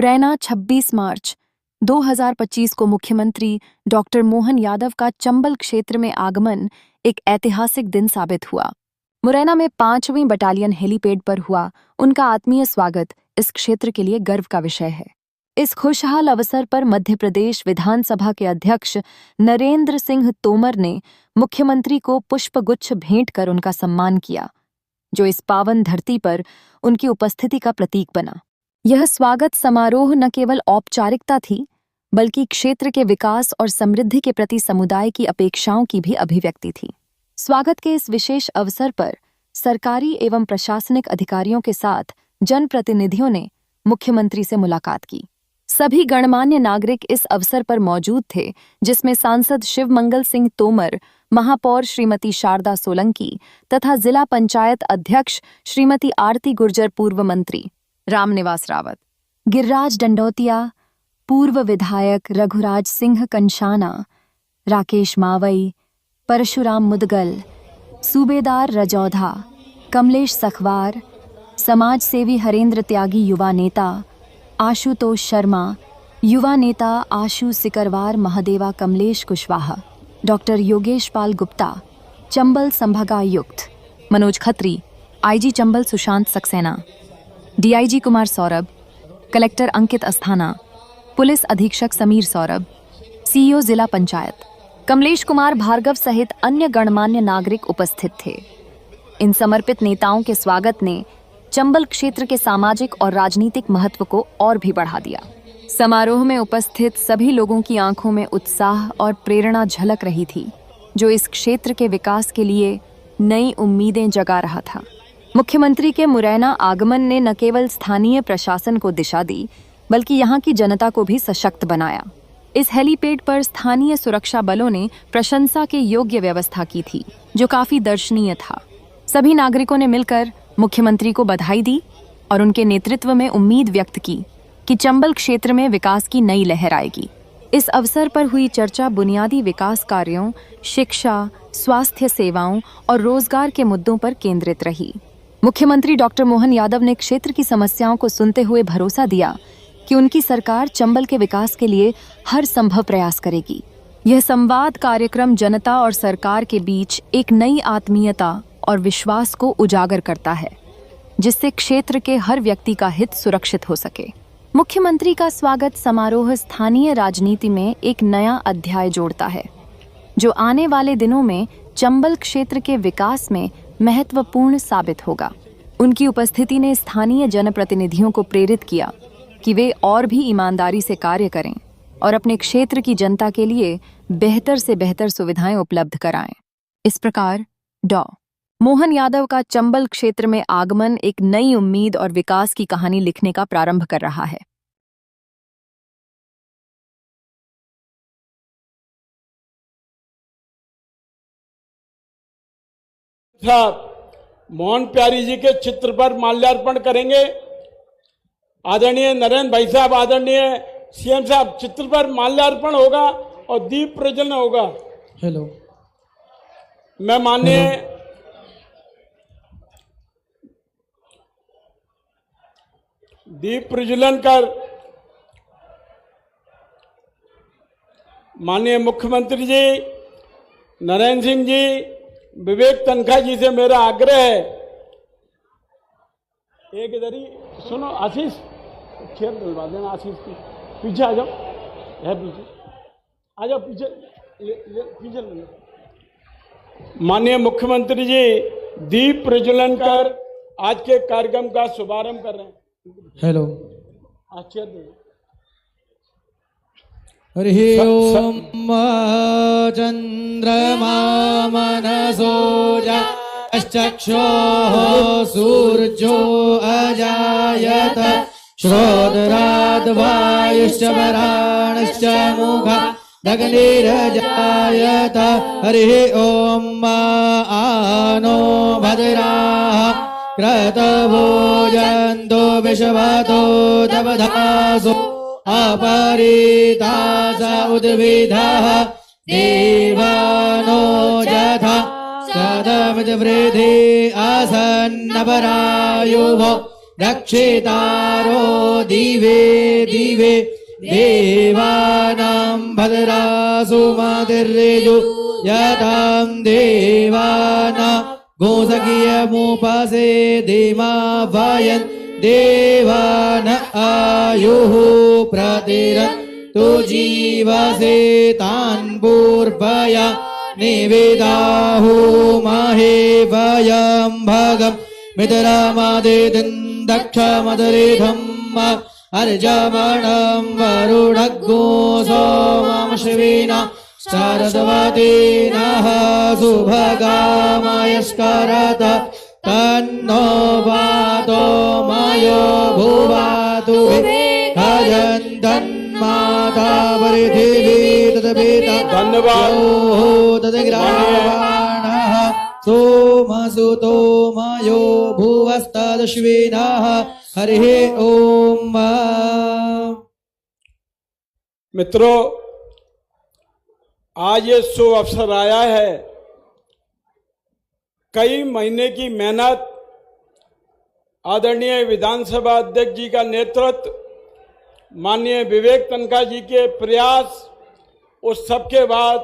मुरैना 26 मार्च 2025 को मुख्यमंत्री डॉक्टर मोहन यादव का चंबल क्षेत्र में आगमन एक ऐतिहासिक दिन साबित हुआ। मुरैना में 5वीं बटालियन हेलीपैड पर हुआ उनका आत्मीय स्वागत इस क्षेत्र के लिए गर्व का विषय है। इस खुशहाल अवसर पर मध्य प्रदेश विधानसभा के अध्यक्ष नरेंद्र सिंह तोमर ने मुख्यमंत्री को पुष्पगुच्छ भेंट कर उनका सम्मान किया, जो इस पावन धरती पर उनकी उपस्थिति का प्रतीक बना। यह स्वागत समारोह न केवल औपचारिकता थी, बल्कि क्षेत्र के विकास और समृद्धि के प्रति समुदाय की अपेक्षाओं की भी अभिव्यक्ति थी। स्वागत के इस विशेष अवसर पर सरकारी एवं प्रशासनिक अधिकारियों के साथ जनप्रतिनिधियों ने मुख्यमंत्री से मुलाकात की। सभी गणमान्य नागरिक इस अवसर पर मौजूद थे, जिसमें सांसद शिवमंगल सिंह तोमर, महापौर श्रीमती शारदा सोलंकी तथा जिला पंचायत अध्यक्ष श्रीमती आरती गुर्जर, पूर्व मंत्री रामनिवास रावत, गिरिराज डंडौतिया, पूर्व विधायक रघुराज सिंह कंशाना, राकेश मावई, परशुराम मुदगल, सूबेदार रजौधा, कमलेश सखवार, समाज सेवी हरेंद्र त्यागी, युवा नेता आशुतोष शर्मा, युवा नेता आशु सिकरवार, महादेवा कमलेश कुशवाहा, डॉक्टर योगेश पाल गुप्ता, चंबल संभागायुक्त Manoj Khatri, IG Chambal Sushant Saxena, DIG Kumar Saurabh, collector Ankit Asthana, police अधीक्षक समीर सौरभ, सीईओ जिला पंचायत कमलेश कुमार भार्गव सहित अन्य गणमान्य नागरिक उपस्थित थे। इन समर्पित नेताओं के स्वागत ने चंबल क्षेत्र के सामाजिक और राजनीतिक महत्व को और भी बढ़ा दिया। समारोह में उपस्थित सभी लोगों की आंखों में उत्साह और प्रेरणा झलक रही थी, जो इस क्षेत्र के विकास के लिए नई उम्मीदें जगा रहा था। मुख्यमंत्री के मुरैना आगमन ने न केवल स्थानीय प्रशासन को दिशा दी, बल्कि यहाँ की जनता को भी सशक्त बनाया। इस हेलीपैड पर स्थानीय सुरक्षा बलों ने प्रशंसा के योग्य व्यवस्था की थी, जो काफी दर्शनीय था। सभी नागरिकों ने मिलकर मुख्यमंत्री को बधाई दी और उनके नेतृत्व में उम्मीद व्यक्त की कि चंबल क्षेत्र में विकास की नई लहर आएगी। इस अवसर पर हुई चर्चा बुनियादी विकास कार्यों, शिक्षा, स्वास्थ्य सेवाओं और रोजगार के मुद्दों पर केंद्रित रही। मुख्यमंत्री डॉक्टर मोहन यादव ने क्षेत्र की समस्याओं को सुनते हुए भरोसा दिया कि उनकी सरकार चंबल के विकास के लिए हर संभव प्रयास करेगी। यह संवाद कार्यक्रम जनता और सरकार के बीच एक नई आत्मीयता और विश्वास को उजागर करता है, जिससे क्षेत्र के हर व्यक्ति का हित सुरक्षित हो सके। मुख्यमंत्री का स्वागत समारोह स्थानीय राजनीति में एक नया अध्याय जोड़ता है, जो आने वाले दिनों में चंबल क्षेत्र के विकास में महत्वपूर्ण साबित होगा। उनकी उपस्थिति ने स्थानीय जनप्रतिनिधियों को प्रेरित किया कि वे और भी ईमानदारी से कार्य करें और अपने क्षेत्र की जनता के लिए बेहतर से बेहतर सुविधाएं उपलब्ध कराएं। इस प्रकार डॉ. मोहन यादव का चंबल क्षेत्र में आगमन एक नई उम्मीद और विकास की कहानी लिखने का प्रारंभ कर रहा है। मोहन प्यारी जी के चित्र पर माल्यार्पण करेंगे। आदरणीय नरेंद्र भाई साहब, आदरणीय सीएम साहब, चित्र पर माल्यार्पण होगा और दीप प्रज्वलन होगा। हेलो, मैं माननीय दीप प्रज्वलन कर माननीय मुख्यमंत्री जी नरेंद्र सिंह जी, विवेक तनखा जी से मेरा आग्रह है, एक इधर ही सुनो, आशीष चेयर दिलवा देना, आशीष की पीछे आ जाओ, है पीछे आ जाओ, पीछे पीछे ले लो। माननीय मुख्यमंत्री जी दीप प्रज्वलन कर आज के कार्यक्रम का शुभारंभ कर रहे हैं। हेलो, चेयर दे। हरि ओम चंद्रमा मनसो चक्षुः सूर्यो अजायत श्रोत्राद् वायुश्च वराणश्च मुखाद् अग्निरजायत। हरि ओम आनो भद्राः क्रतभोजन्तो विश्वतो दबधासो अपरितास उद्भिदः देवानो यथा सदमिद्वृद्धि आसन्नपरायुः रक्षितारो दिवे दिवे देवानां भद्रासु मातिर्रेजु यतां देवाना गोसखियमुपसे देमा वयन् देवान आयुः प्रतिरन्तु जीवसे तान् पूर्वया निवेदाहु महे वयं भगं मित्रमादितिं दक्षमदरेधम् अर्जमणं वरुणग्गो सोमं शिवेना शारदवतीनः सुभगामयस्करत तन्नो वातो मयो भुवातु भजन्तन्माता परिथिवी तदपेता धन्यवाद। तदग्रावाणः सोमसुतो मयो भुवस्तदश्विनः हरिः ओम। मित्रों, आज ये शुभ अवसर आया है। कई महीने की मेहनत, आदरणीय विधानसभा अध्यक्ष जी का नेतृत्व, माननीय विवेक तन्खा जी के प्रयास, उस सब के बाद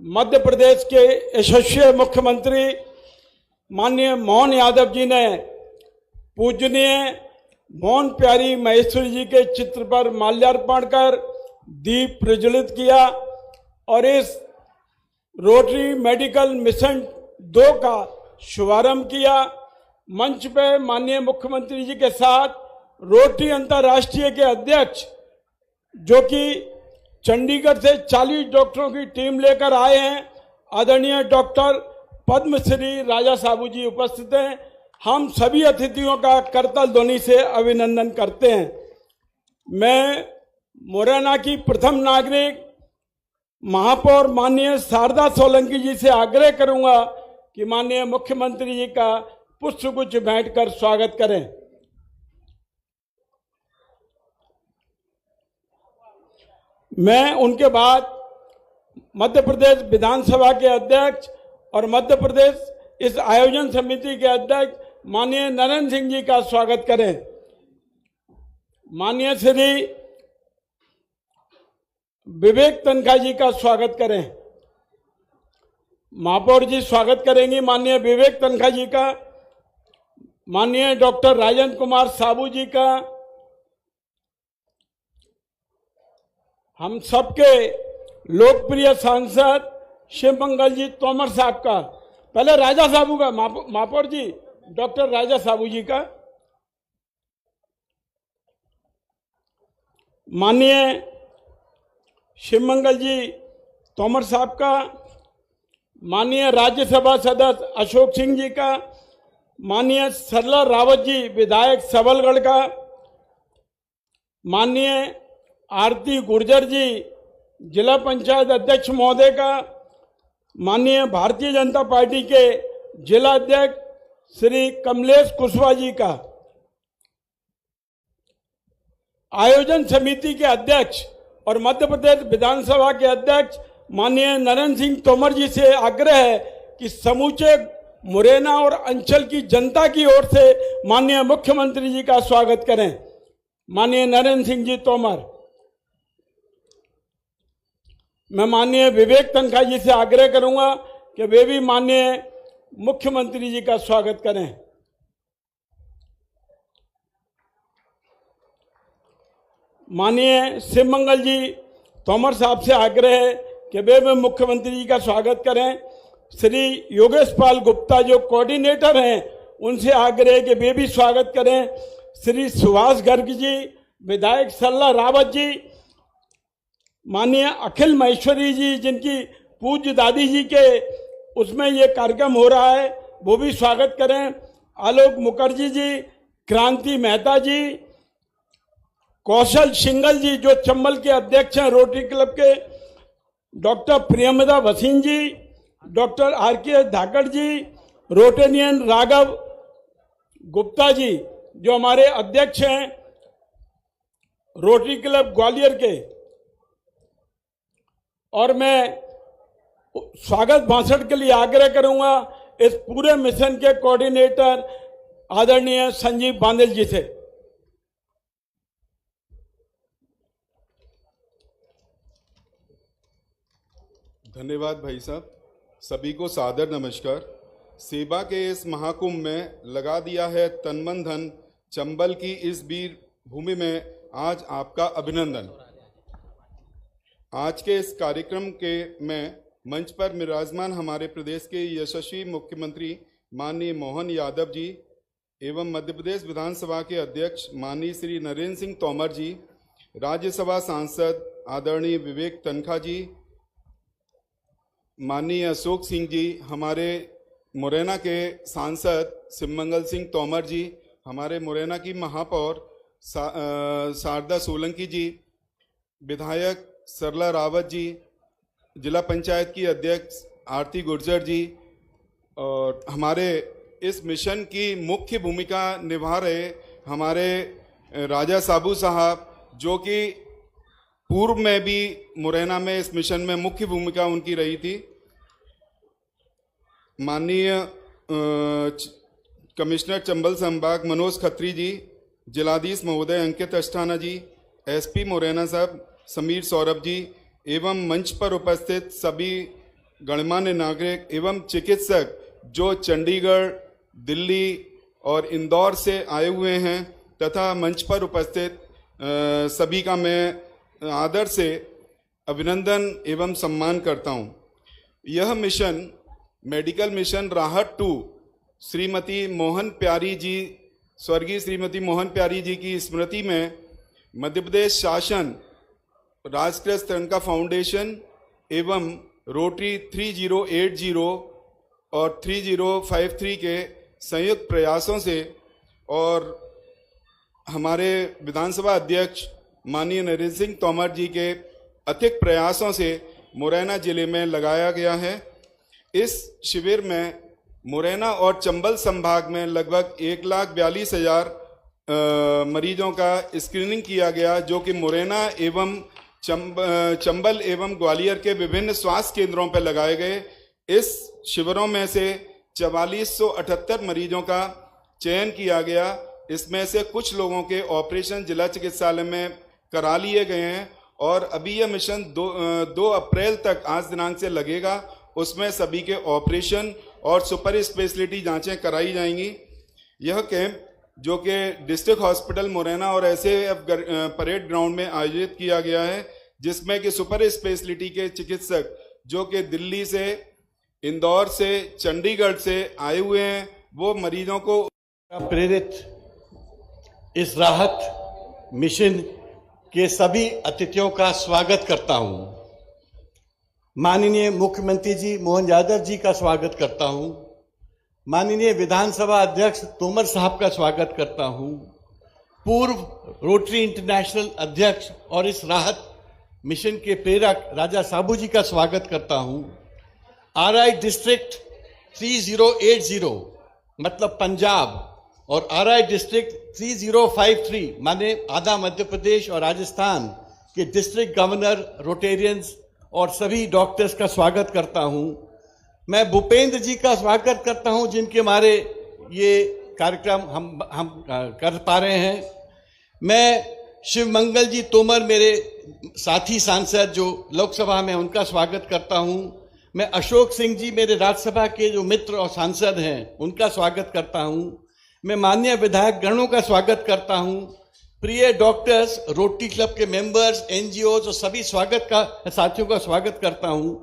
मध्य प्रदेश के यशस्वी मुख्यमंत्री माननीय मोहन यादव जी ने पूजनीय मोहन प्यारी महेश्वरी जी के चित्र पर माल्यार्पण कर दीप प्रज्वलित किया और इस रोटरी मेडिकल मिशन 2 का शुभारंभ किया। मंच पे माननीय मुख्यमंत्री जी के साथ रोटरी अंतर्राष्ट्रीय के अध्यक्ष, जो कि चंडीगढ़ से 40 डॉक्टरों की टीम लेकर आए हैं, आदरणीय डॉक्टर पद्मश्री राजा साबू जी उपस्थित हैं। हम सभी अतिथियों का करताल ध्वनि से अभिनंदन करते हैं। मैं मुरैना की प्रथम नागरिक महापौर माननीय शारदा सोलंकी जी से आग्रह करूंगा कि माननीय मुख्यमंत्री जी का पुष्पगुच्छ भेंट कर स्वागत करें। मैं उनके बाद मध्य प्रदेश विधानसभा के अध्यक्ष और मध्य प्रदेश इस आयोजन समिति के अध्यक्ष माननीय नरेंद्र सिंह जी का स्वागत करें। माननीय श्री विवेक तन्खा जी का स्वागत करें। महापौर जी स्वागत करेंगी माननीय विवेक तन्खा जी का, माननीय डॉक्टर राजेंद्र कुमार साबू जी का, हम सबके लोकप्रिय सांसद शिवमंगल जी तोमर साहब का, पहले राजा साबू का, महापौर जी डॉक्टर राजा साबू जी का, माननीय शिवमंगल जी तोमर साहब का, माननीय राज्यसभा सदस्य अशोक सिंह जी का, माननीय सरला रावत जी विधायक सबलगढ़ का, माननीय आरती गुर्जर जी जिला पंचायत अध्यक्ष महोदय का, माननीय भारतीय जनता पार्टी के जिला अध्यक्ष श्री कमलेश कुशवाहा जी का, आयोजन समिति के अध्यक्ष और मध्य प्रदेश विधानसभा के अध्यक्ष माननीय नरेंद्र सिंह तोमर जी से आग्रह है कि समूचे मुरैना और अंचल की जनता की ओर से माननीय मुख्यमंत्री जी का स्वागत करें। माननीय नरेंद्र सिंह जी तोमर। मैं माननीय विवेक तन्खा जी से आग्रह करूंगा कि वे भी माननीय मुख्यमंत्री जी का स्वागत करें। माननीय शिवमंगल जी तोमर साहब से आग्रह है कि वे भी मुख्यमंत्री जी का स्वागत करें। श्री योगेश पाल गुप्ता जो कोऑर्डिनेटर हैं, उनसे आग्रह है कि वे भी स्वागत करें। श्री सुभाष गर्ग जी, विधायक सरला रावत जी, माननीय अखिल महेश्वरी जी जिनकी पूज्य दादी जी के उसमें ये कार्यक्रम हो रहा है, वो भी स्वागत करें। आलोक मुखर्जी जी, क्रांति मेहता जी, कौशल सिंगल जी जो चंबल के अध्यक्ष हैं रोटरी क्लब के, डॉक्टर प्रियमदा वसीन जी, डॉक्टर आर.के. धाकड़ जी, रोटेरियन राघव गुप्ता जी जो हमारे अध्यक्ष हैं रोटरी क्लब ग्वालियर के, और मैं स्वागत भाषण के लिए आग्रह करूंगा इस पूरे मिशन के कोऑर्डिनेटर आदरणीय संजीव बांदेल जी से। धन्यवाद भाई साहब। सभी को सादर नमस्कार। सेवा के इस महाकुंभ में लगा दिया है तन मन धन, चंबल की इस वीर भूमि में आज आपका अभिनंदन। आज के इस कार्यक्रम के में मंच पर विराजमान हमारे प्रदेश के यशस्वी मुख्यमंत्री माननीय मोहन यादव जी एवं मध्य प्रदेश विधानसभा के अध्यक्ष माननीय श्री नरेंद्र सिंह तोमर जी, राज्यसभा सांसद आदरणीय विवेक तनखा जी, माननीय अशोक सिंह जी, हमारे मुरैना के सांसद शिवमंगल सिंह तोमर जी, हमारे मुरैना की महापौर शारदा सोलंकी जी, विधायक सरला रावत जी, जिला पंचायत की अध्यक्ष आरती गुर्जर जी, और हमारे इस मिशन की मुख्य भूमिका निभा रहे हमारे राजा साबू साहब, जो कि पूर्व में भी मुरैना में इस मिशन में मुख्य भूमिका उनकी रही थी। माननीय कमिश्नर चंबल संभाग मनोज खत्री जी, जिलाधीश महोदय अंकित अस्थाना जी, एसपी मुरैना साहब समीर सौरभ जी एवं मंच पर उपस्थित सभी गणमान्य नागरिक एवं चिकित्सक जो चंडीगढ़, दिल्ली और इंदौर से आए हुए हैं, तथा मंच पर उपस्थित सभी का मैं आदर से अभिनंदन एवं सम्मान करता हूं। यह मिशन मेडिकल मिशन राहत 2 श्रीमती मोहन प्यारी जी, स्वर्गीय श्रीमती मोहन प्यारी जी की स्मृति में मध्य प्रदेश शासन, राजकृत तिरंगा फाउंडेशन एवं रोटरी 3080 और 3053 के संयुक्त प्रयासों से और हमारे विधानसभा अध्यक्ष माननीय नरेंद्र सिंह तोमर जी के अथिक प्रयासों से मुरैना जिले में लगाया गया है। इस शिविर में मुरैना और चंबल संभाग में लगभग 1,42,000 मरीजों का स्क्रीनिंग किया गया, जो कि मुरैना एवं चंबल एवं ग्वालियर के विभिन्न स्वास्थ्य केंद्रों पर लगाए गए। इस शिविरों में से 4478 मरीजों का चयन किया गया। इसमें से कुछ लोगों के ऑपरेशन जिला चिकित्सालय में करा लिए गए हैं और अभी यह मिशन 2 अप्रैल तक आज दिनांक से लगेगा। उसमें सभी के ऑपरेशन और सुपर स्पेशलिटी जांचें कराई जाएंगी। यह कैंप जो कि डिस्ट्रिक्ट हॉस्पिटल मुरैना और एसएएफ परेड ग्राउंड में आयोजित किया गया है, जिसमें कि सुपर स्पेशलिटी के चिकित्सक जो कि दिल्ली से, इंदौर से, चंडीगढ़ से आए हुए हैं, वो मरीजों को प्रेरित इस राहत मिशन के सभी अतिथियों का स्वागत करता हूं। माननीय मुख्यमंत्री जी मोहन यादव जी का स्वागत करता हूं। माननीय विधानसभा अध्यक्ष तोमर साहब का स्वागत करता हूं। पूर्व रोटरी इंटरनेशनल अध्यक्ष और इस राहत मिशन के प्रेरक राजा साबू जी का स्वागत करता हूं। आरआई डिस्ट्रिक्ट 3080 मतलब पंजाब और आरआई डिस्ट्रिक्ट 3053 माने आधा मध्य प्रदेश और राजस्थान के डिस्ट्रिक्ट गवर्नर, रोटेरियंस और सभी डॉक्टर्स का स्वागत करता हूं। मैं भूपेंद्र जी का स्वागत करता हूं, जिनके मारे ये कार्यक्रम हम कर पा रहे हैं। मैं शिवमंगल जी तोमर, मेरे साथी सांसद जो लोकसभा में, उनका स्वागत करता हूं। मैं अशोक सिंह जी, मेरे राज्यसभा के जो मित्र और सांसद हैं, उनका स्वागत करता हूं। मैं माननीय विधायक गणों का स्वागत करता हूं। प्रिय डॉक्टर्स, रोटरी क्लब के मेंबर्स, एनजीओज और सभी साथियों का स्वागत करता हूं।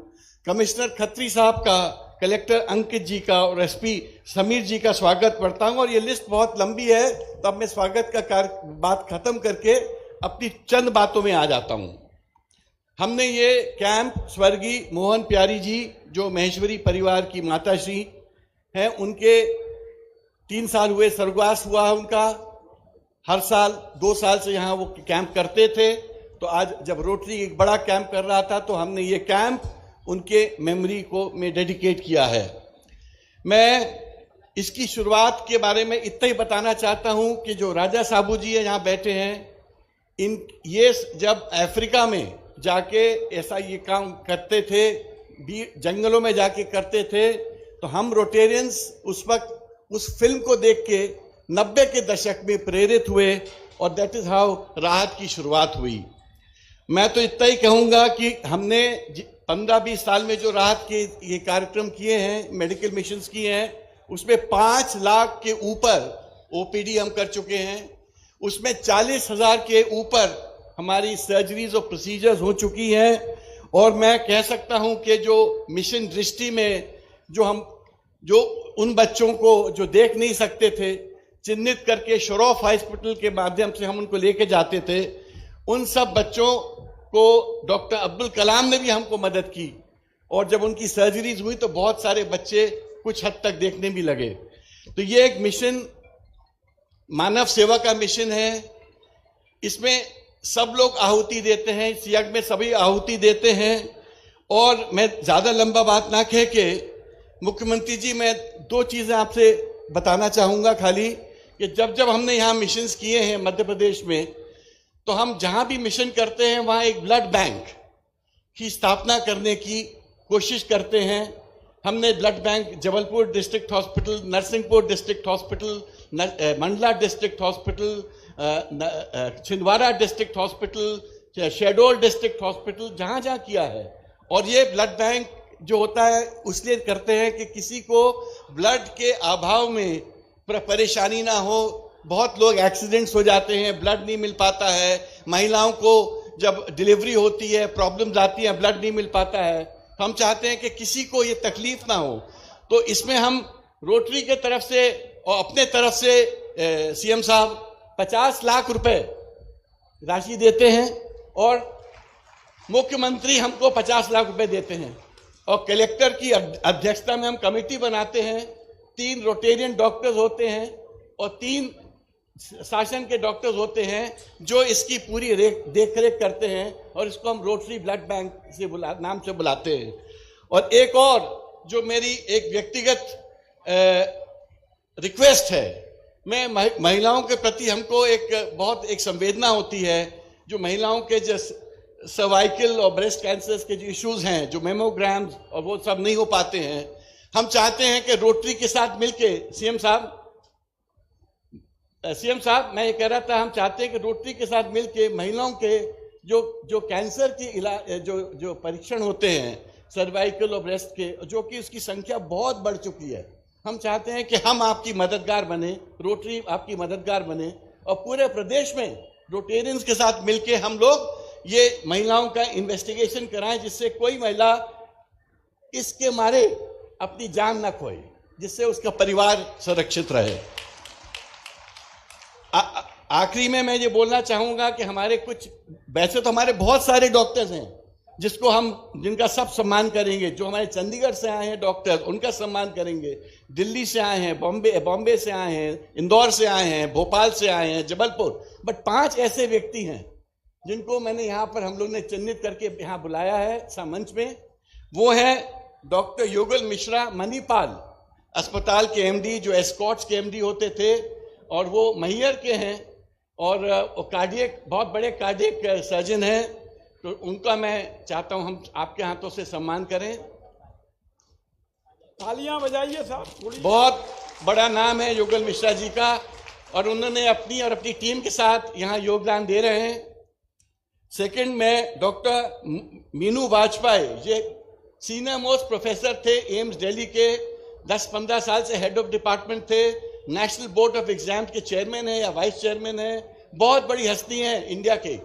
कमिश्नर खत्री साहब का, कलेक्टर अंकित जी का और एसपी समीर जी का स्वागत करता हूं। और ये लिस्ट बहुत लंबी है, तो अब मैं स्वागत का बात खत्म करके अपनी चंद बातों में आ जाता हूं। हमने ये कैंप स्वर्गीय मोहन प्यारी जी, जो महेश्वरी परिवार की माताश्री हैं, उनके 3 साल हुए, स्वर्गवास हुआ है उनका। हर साल 2 साल से यहाँ वो कैंप करते थे, तो आज जब रोटरी एक बड़ा कैंप कर रहा था, तो हमने ये कैंप उनके मेमोरी को में डेडिकेट किया है। मैं इसकी शुरुआत के बारे में इतना ही बताना चाहता हूँ कि जो राजा साबू जी है यहाँ बैठे हैं, ये जब अफ्रीका में जाके ऐसा ये काम करते थे, जंगलों में जाके करते थे, तो हम रोटेरियंस उस वक्त उस फिल्म को देख के 90 के दशक में प्रेरित हुए और दैट इज हाउ राहत की शुरुआत हुई। मैं तो इतना ही कहूंगा कि हमने 15-20 साल में जो राहत के ये कार्यक्रम किए हैं, मेडिकल मिशंस किए हैं, उसमें 5 लाख के ऊपर ओपीडी हम कर चुके हैं, उसमें 40,000 के ऊपर हमारी सर्जरीज और प्रोसीजर्स हो चुकी हैं। और मैं कह सकता हूं कि जो मिशन दृष्टि में जो उन बच्चों को जो देख नहीं सकते थे, चिन्हित करके शरोफ हॉस्पिटल के माध्यम से हम उनको लेके जाते थे, उन सब बच्चों को डॉक्टर अब्दुल कलाम ने भी हमको मदद की। और जब उनकी सर्जरीज हुई तो बहुत सारे बच्चे कुछ हद तक देखने भी लगे। तो ये एक मिशन मानव सेवा का मिशन है। इसमें सब लोग आहुति देते हैं, इस यज्ञ में सभी आहुति देते हैं। और मैं ज्यादा लंबा बात ना कह के मुख्यमंत्री जी, मैं 2 चीजें आपसे बताना चाहूंगा खाली, कि जब हमने यहाँ मिशंस किए हैं मध्य प्रदेश में, तो हम जहां भी मिशन करते हैं वहां एक ब्लड बैंक की स्थापना करने की कोशिश करते हैं। हमने blood bank Jabalpur district hospital, Narsinghpur district hospital, Mandla district hospital, Chhindwara district hospital, Shahdol district hospital, जहां जहां किया है। और ये ब्लड बैंक जो होता है उसलिए करते हैं कि किसी को ब्लड के अभाव में परेशानी ना हो। बहुत लोग एक्सीडेंट्स हो जाते हैं, ब्लड नहीं मिल पाता है, महिलाओं को जब डिलीवरी होती है प्रॉब्लम्स आती हैं, ब्लड नहीं मिल पाता है। तो हम चाहते हैं कि किसी को ये तकलीफ ना हो। तो इसमें हम रोटरी के तरफ से और अपने तरफ से सीएम साहब 50 लाख रुपए राशि देते हैं और मुख्यमंत्री हमको 50 लाख रुपए देते हैं। और कलेक्टर की अध्यक्षता में हम कमेटी बनाते हैं, 3 रोटेरियन डॉक्टर्स होते हैं और 3 शासन के डॉक्टर्स होते हैं जो इसकी पूरी देख रेख करते हैं। और इसको हम रोटरी ब्लड बैंक से नाम से बुलाते हैं। और एक और जो मेरी एक व्यक्तिगत रिक्वेस्ट है, मैं महिलाओं के प्रति हमको बहुत एक संवेदना होती है। जो महिलाओं के जो सर्वाइकल और ब्रेस्ट कैंसर के जो इश्यूज हैं, जो मेमोग्राम्स और वो सब नहीं हो पाते हैं, हम चाहते हैं कि रोटरी के साथ मिलके सीएम साहब मैं ये कह रहा था, हम चाहते हैं कि रोटरी के साथ मिलके महिलाओं के जो कैंसर की जो परीक्षण होते हैं सर्वाइकल और ब्रेस्ट के, जो कि उसकी संख्या बहुत बढ़ चुकी है, हम चाहते हैं कि हम आपकी मददगार बने, रोटरी आपकी मददगार बने और पूरे प्रदेश में रोटेरियंस के साथ मिलके हम लोग ये महिलाओं का इन्वेस्टिगेशन कराएं, जिससे कोई महिला इसके मारे अपनी जान न खोए, जिससे उसका परिवार सुरक्षित रहे। आखिरी में मैं ये बोलना चाहूंगा कि वैसे तो हमारे बहुत सारे डॉक्टर्स हैं जिनका सब सम्मान करेंगे। जो हमारे चंडीगढ़ से आए हैं डॉक्टर, उनका सम्मान करेंगे। दिल्ली से आए हैं, बॉम्बे से आए हैं, इंदौर से आए हैं, भोपाल से आए हैं, जबलपुर। बट 5 ऐसे व्यक्ति हैं जिनको मैंने यहाँ पर हम लोग ने चिन्हित करके यहाँ बुलाया है मंच में। वो है डॉक्टर युगल मिश्रा, मणिपाल अस्पताल के एमडी, जो एस्कॉट्स के एमडी होते थे, और वो मैहर के हैं और बहुत बड़े कार्डियक सर्जन हैं। तो उनका मैं चाहता हूं हम आपके हाथों से सम्मान करें। तालियां बजाइए साहब। बहुत बड़ा नाम है युगल मिश्रा जी का और उन्होंने अपनी टीम के साथ यहाँ योगदान दे रहे हैं। सेकंड में डॉक्टर मीनू वाजपेयी, ये सीनियर मोस्ट प्रोफेसर थे एम्स दिल्ली के, 10-15 साल से हेड ऑफ डिपार्टमेंट थे, नेशनल बोर्ड ऑफ एग्जाम्स के चेयरमैन है या वाइस चेयरमैन है, बहुत बड़ी हस्ती हैं इंडिया के।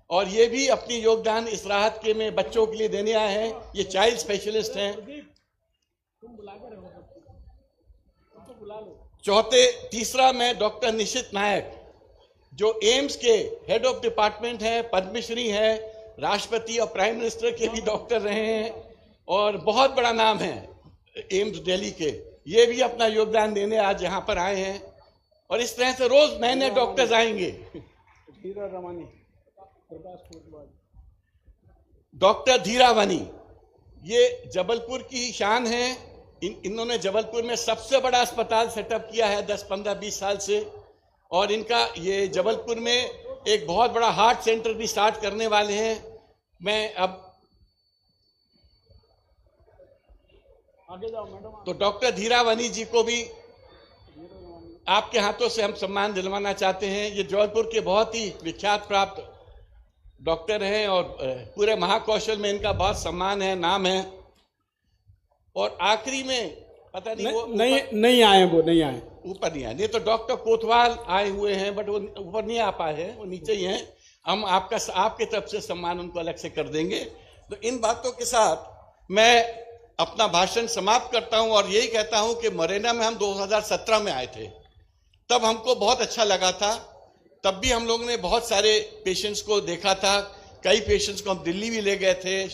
और ये भी अपनी योगदान इस राहत के में बच्चों के लिए देने आए हैं। ये चाइल्ड स्पेशलिस्ट हैं। तीसरा में डॉक्टर निशित नायक, जो एम्स के हेड ऑफ डिपार्टमेंट हैं, पद्मश्री हैं, राष्ट्रपति और प्राइम मिनिस्टर के भी डॉक्टर रहे हैं और बहुत बड़ा नाम है एम्स दिल्ली के। ये भी अपना योगदान देने आज यहाँ पर आए हैं। और इस तरह से रोज नए नए डॉक्टर्स आएंगे। डॉक्टर धीरावानी, ये जबलपुर की शान है। इन्होंने जबलपुर में सबसे बड़ा अस्पताल सेटअप किया है 10-15-20 साल से। और इनका ये जबलपुर में एक बहुत बड़ा हार्ट सेंटर भी स्टार्ट करने वाले हैं। मैं अब आगे जाओ मैडम। तो डॉक्टर धीरावानी जी को भी आपके हाथों से हम सम्मान दिलवाना चाहते हैं। ये जौनपुर के बहुत ही विख्यात प्राप्त डॉक्टर हैं और पूरे महाकौशल में इनका बहुत सम्मान है, नाम है। और आखिरी में पता नहीं वो नहीं आए, वो नहीं आए, ऊपर नहीं आए। नहीं तो डॉक्टर कोतवाल आए हुए हैं, बट वो ऊपर नहीं आ पाए हैं, वो नीचे ही हैं। हम आपके तरफ से सम्मान उनको अलग से कर देंगे। तो इन बातों के साथ मैं अपना भाषण समाप्त करता हूं और यही कहता हूं कि मोरेना में हम 2017 में आए थे, तब हमको बहुत अच्छा लगा था। तब भी हम लोगों ने बहुत सारे पेशेंट्स को देखा था, कई पेशेंट्स को हम दिल्ली भी ले गए थे,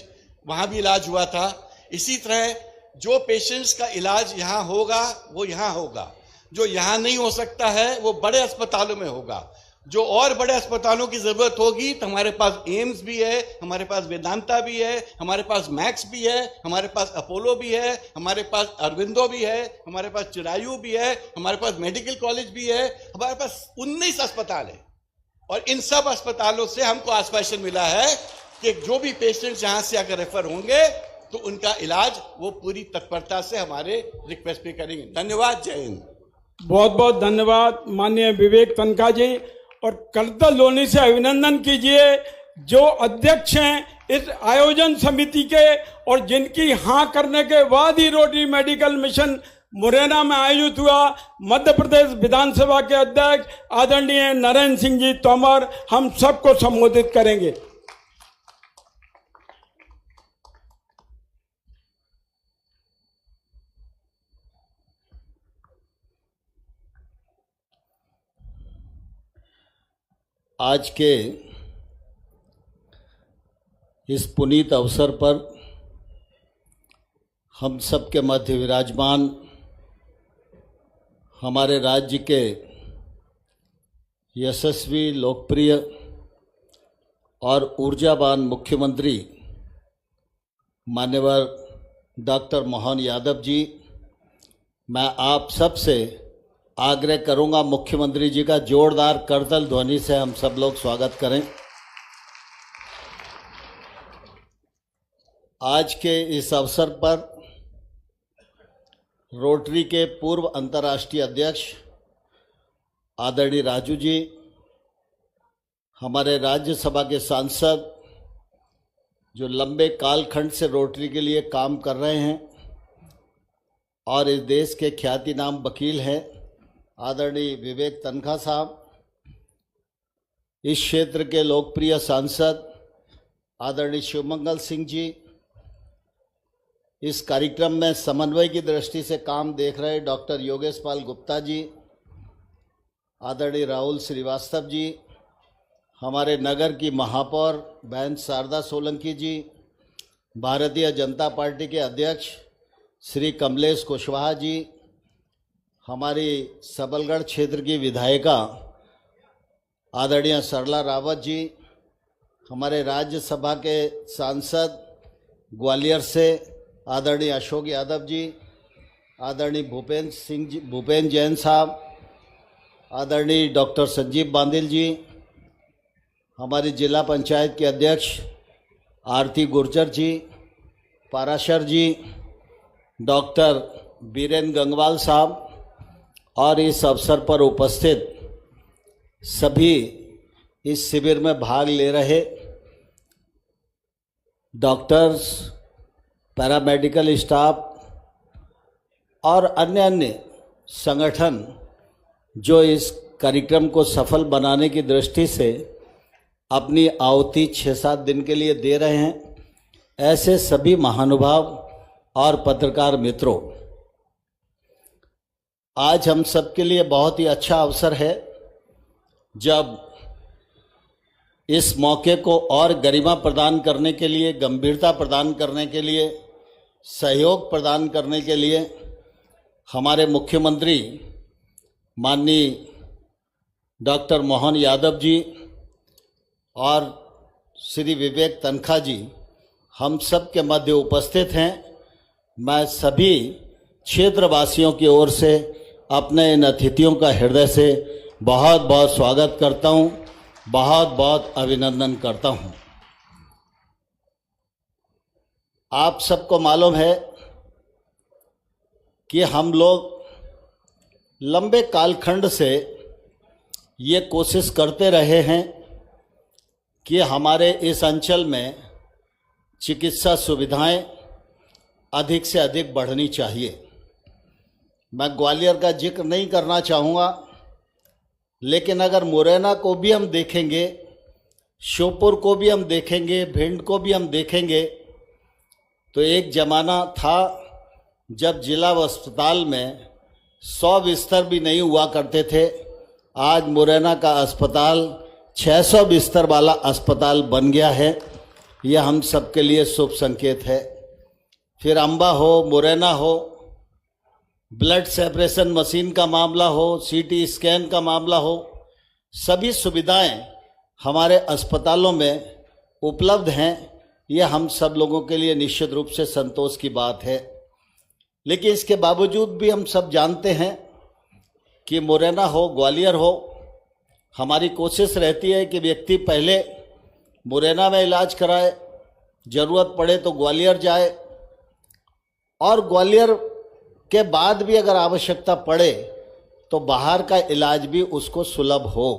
वहां भी इलाज हुआ था। इसी तरह जो पेशेंट्स का इलाज यहाँ होगा वो यहाँ होगा, जो यहाँ नहीं हो सकता है वो बड़े अस्पतालों में होगा। जो और बड़े अस्पतालों की जरूरत होगी तो हमारे पास एम्स भी है, हमारे पास वेदांता भी है, हमारे पास मैक्स भी है, हमारे पास अपोलो भी है, हमारे पास अरविंदो भी है, हमारे पास चिरायु भी है, हमारे पास मेडिकल कॉलेज भी है, हमारे पास 19 अस्पताल है। और इन सब अस्पतालों से हमको आश्वासन मिला है कि जो भी पेशेंट्स यहाँ से अगर रेफर होंगे तो उनका इलाज वो पूरी तत्परता से हमारे रिक्वेस्ट पे करेंगे। धन्यवाद। जय हिंद। बहुत बहुत धन्यवाद माननीय विवेक तनखा जी। और करतल लोनी से अभिनंदन कीजिए जो अध्यक्ष हैं इस आयोजन समिति के, और जिनकी हाँ करने के बाद ही रोटरी मेडिकल मिशन मुरैना में आयोजित हुआ। मध्य प्रदेश विधानसभा के अध्यक्ष आदरणीय नरेंद्र सिंह जी तोमर हम सबको संबोधित करेंगे। आज के इस पुनीत अवसर पर हम सबके मध्य विराजमान हमारे राज्य के यशस्वी, लोकप्रिय और ऊर्जावान मुख्यमंत्री मान्यवर डॉक्टर मोहन यादव जी, मैं आप सबसे आग्रह करूंगा मुख्यमंत्री जी का जोरदार करतल ध्वनि से हम सब लोग स्वागत करें। आज के इस अवसर पर रोटरी के पूर्व अंतर्राष्ट्रीय अध्यक्ष आदरणीय राजू जी, हमारे राज्यसभा के सांसद जो लंबे कालखंड से रोटरी के लिए काम कर रहे हैं और इस देश के ख्यातिनाम वकील हैं, आदरणीय विवेक तनखा साहब, इस क्षेत्र के लोकप्रिय सांसद आदरणीय शिवमंगल सिंह जी, इस कार्यक्रम में समन्वय की दृष्टि से काम देख रहे डॉक्टर योगेश पाल गुप्ता जी, आदरणीय राहुल श्रीवास्तव जी, हमारे नगर की महापौर बहन शारदा सोलंकी जी, भारतीय जनता पार्टी के अध्यक्ष श्री कमलेश कुशवाहा जी, हमारी सबलगढ़ क्षेत्र की विधायिका आदरणीय सरला रावत जी, हमारे राज्यसभा के सांसद ग्वालियर से आदरणीय अशोक यादव जी, आदरणीय भूपेंद्र जैन साहब, आदरणीय डॉक्टर संजीव बांदिल जी, हमारी जिला पंचायत के अध्यक्ष आरती गुर्जर जी, पाराशर जी, डॉक्टर बीरेन्द्र गंगवाल साहब और इस अवसर पर उपस्थित सभी इस शिविर में भाग ले रहे डॉक्टर्स, पैरामेडिकल स्टाफ और अन्य संगठन जो इस कार्यक्रम को सफल बनाने की दृष्टि से अपनी आहुति 6-7 दिन के लिए दे रहे हैं, ऐसे सभी महानुभाव और पत्रकार मित्रों, आज हम सबके लिए बहुत ही अच्छा अवसर है जब इस मौके को और गरिमा प्रदान करने के लिए, गंभीरता प्रदान करने के लिए, सहयोग प्रदान करने के लिए हमारे मुख्यमंत्री माननीय डॉक्टर मोहन यादव जी और श्री विवेक तनखा जी हम सब के मध्य उपस्थित हैं। मैं सभी क्षेत्रवासियों की ओर से अपने इन अतिथियों का हृदय से बहुत बहुत स्वागत करता हूं, बहुत बहुत अभिनंदन करता हूं। आप सबको मालूम है कि हम लोग लंबे कालखंड से ये कोशिश करते रहे हैं कि हमारे इस अंचल में चिकित्सा सुविधाएं अधिक से अधिक बढ़नी चाहिए। मैं ग्वालियर का जिक्र नहीं करना चाहूँगा, लेकिन अगर मुरैना को भी हम देखेंगे, श्योपुर को भी हम देखेंगे, भिंड को भी हम देखेंगे, तो एक ज़माना था जब जिला अस्पताल में 100 बिस्तर भी नहीं हुआ करते थे। आज मुरैना का अस्पताल 600 बिस्तर वाला अस्पताल बन गया है। यह हम सबके लिए शुभ संकेत है। फिर अंबा हो, मुरैना हो, ब्लड सेपरेशन मशीन का मामला हो, सीटी स्कैन का मामला हो, सभी सुविधाएं हमारे अस्पतालों में उपलब्ध हैं। यह हम सब लोगों के लिए निश्चित रूप से संतोष की बात है। लेकिन इसके बावजूद भी हम सब जानते हैं कि मुरैना हो, ग्वालियर हो, हमारी कोशिश रहती है कि व्यक्ति पहले मुरैना में इलाज कराए, ज़रूरत पड़े तो ग्वालियर जाए, और ग्वालियर के बाद भी अगर आवश्यकता पड़े तो बाहर का इलाज भी उसको सुलभ हो।